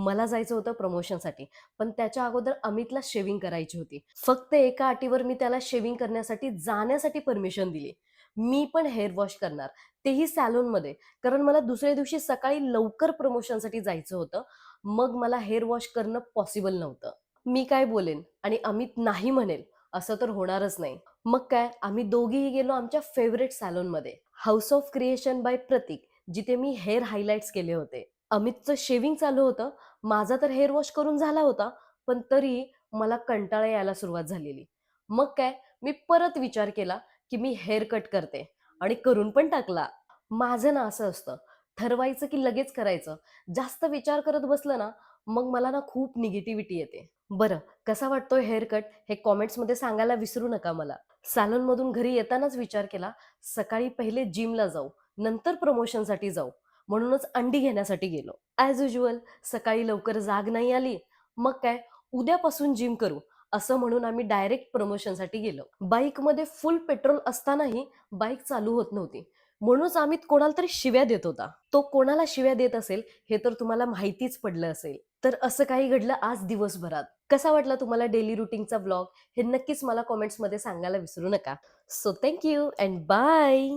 मला जायचं होतं प्रमोशनसाठी, पण त्याच्या अगोदर अमितला शेव्हिंग करायची होती. फक्त एका अटीवर मी त्याला शेव्हिंग करण्यासाठी जाण्यासाठी परमिशन दिली. मी पण हेअर वॉश करणार, तेही सॅलूनमध्ये. कारण मला दुसऱ्या दिवशी सकाळी लवकर प्रमोशनसाठी जायचं होतं. मग मला हेअर वॉश करणं पॉसिबल नव्हतं. मी काय बोलेन आणि अमित नाही म्हणेल असं तर होणारच नाही. मग काय, आम्ही दोघीही गेलो आमच्या फेव्हरेट सॅलूनमध्ये, house of creation by Pratik, जिथे मी हेअर हायलाइट्स केले होते. अमितचं शेव्हिंग चालू होतं, माझा तर हेअर वॉश करून झाला होता, पण तरी मला कंटाळा यायला सुरुवात झालेली. मग काय, मी परत विचार केला की मी हेअर कट करते आणि करून पण टाकला. माझं ना असं असतं, ठरवायचं की लगेच करायचं. जास्त विचार करत बसलं ना, मग मला ना खूप निगेटिव्हिटी येते. बरं, कसा वाटतोय हेअर कट हे कॉमेंट्समध्ये सांगायला विसरू नका मला. सॅलूनमधून घरी येतानाच विचार केला, सकाळी पहिले जिमला जाऊ, नंतर प्रमोशनसाठी जाऊ. म्हणूनच अंडी घेण्यासाठी गेलो. ॲज युजुअल सकाळी लवकर जाग नाही आली. मग काय, उद्यापासून जिम करू असं म्हणून आम्ही डायरेक्ट प्रमोशनसाठी गेलो. बाईकमध्ये फुल पेट्रोल असतानाही बाईक चालू होत नव्हती. म्हणूनच आम्ही कोणाला तरी शिव्या देत होता. तो कोणाला शिव्या देत असेल हे तर तुम्हाला माहितीच पडलं असेल. तर असं काही घडलं आज दिवसभरात. कसा वाटला तुम्हाला डेली रुटीनचा व्लॉग हे नक्कीच मला कमेंट्समध्ये सांगायला विसरू नका. So thank you and bye.